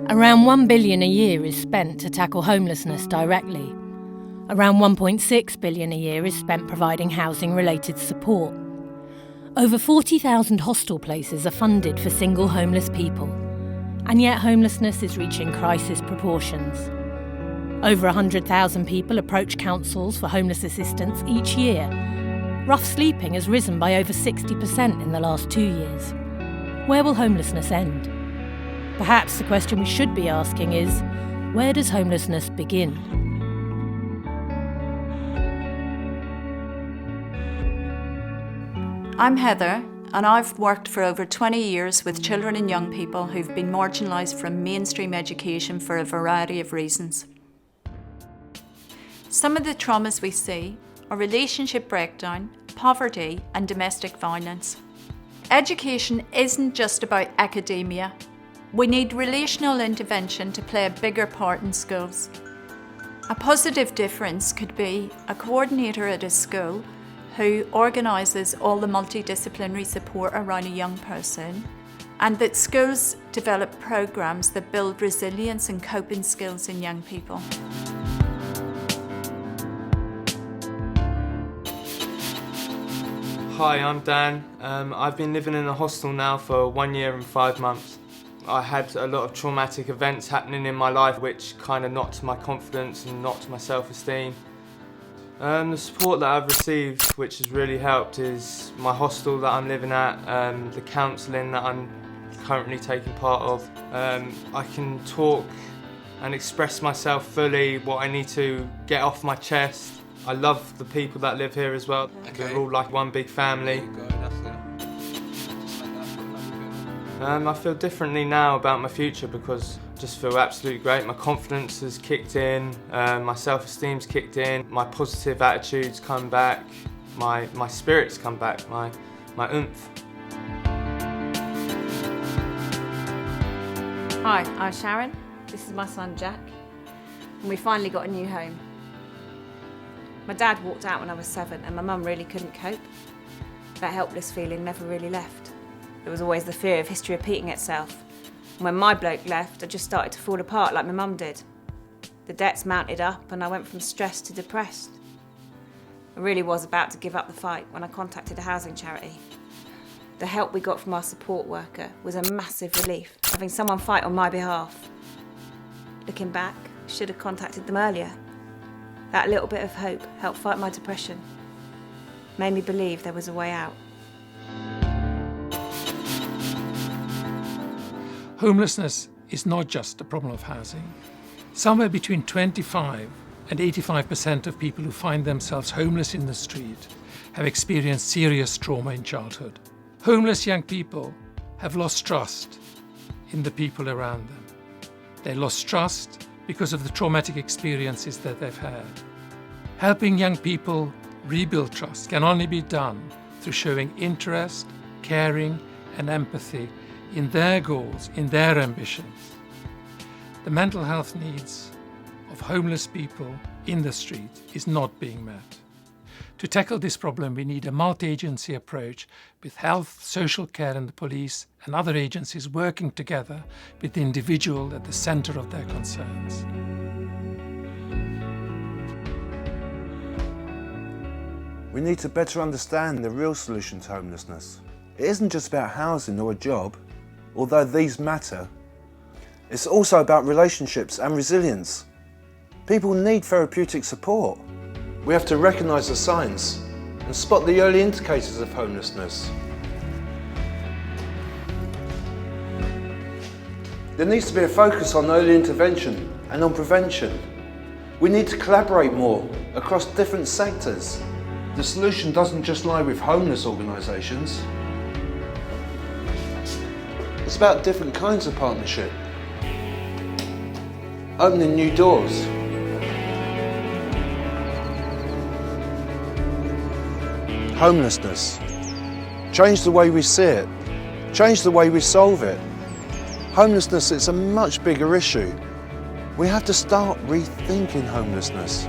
Around $1 billion a year is spent to tackle homelessness directly. Around $1.6 billion a year is spent providing housing-related support. Over 40,000 hostel places are funded for single homeless people, and yet homelessness is reaching crisis proportions. Over 100,000 people approach councils for homeless assistance each year. Rough sleeping has risen by over 60% in the last 2 years. Where will homelessness end? Perhaps the question we should be asking is, where does homelessness begin? I'm Heather, and I've worked for over 20 years with children and young people who've been marginalised from mainstream education for a variety of reasons. Some of the traumas we see are relationship breakdown, poverty and domestic violence. Education isn't just about academia. We need relational intervention to play a bigger part in schools. A positive difference could be a coordinator at a school who organises all the multidisciplinary support around a young person, and that schools develop programmes that build resilience and coping skills in young people. Hi, I'm Dan. I've been living in a hostel now for 1 year and 5 months. I had a lot of traumatic events happening in my life which kind of knocked my confidence and knocked my self-esteem. The support that I've received, which has really helped, is my hostel that I'm living at, the counselling that I'm currently taking part of. I can talk and express myself fully, what I need to get off my chest. I love the people that live here as well. Okay. We're all like one big family. I feel differently now about my future because I just feel absolutely great. My confidence has kicked in, my self-esteem's kicked in, my positive attitudes come back, my spirits come back, my oomph. Hi, I'm Sharon. This is my son Jack, and we finally got a new home. My dad walked out when I was 7 and my mum really couldn't cope. That helpless feeling never really left. There was always the fear of history repeating itself. And when my bloke left, I just started to fall apart like my mum did. The debts mounted up and I went from stressed to depressed. I really was about to give up the fight when I contacted a housing charity. The help we got from our support worker was a massive relief, having someone fight on my behalf. Looking back, I should have contacted them earlier. That little bit of hope helped fight my depression, made me believe there was a way out. Homelessness is not just a problem of housing. Somewhere between 25 and 85% of people who find themselves homeless in the street have experienced serious trauma in childhood. Homeless young people have lost trust in the people around them. They lost trust because of the traumatic experiences that they've had. Helping young people rebuild trust can only be done through showing interest, caring and empathy in their goals, in their ambitions. The mental health needs of homeless people in the street is not being met. To tackle this problem, we need a multi-agency approach with health, social care and the police and other agencies working together with the individual at the centre of their concerns. We need to better understand the real solution to homelessness. It isn't just about housing or a job, although these matter. It's also about relationships and resilience. People need therapeutic support. We have to recognise the signs and spot the early indicators of homelessness. There needs to be a focus on early intervention and on prevention. We need to collaborate more across different sectors. The solution doesn't just lie with homeless organisations. It's about different kinds of partnership. Opening new doors. Homelessness. Change the way we see it. Change the way we solve it. Homelessness is a much bigger issue. We have to start rethinking homelessness.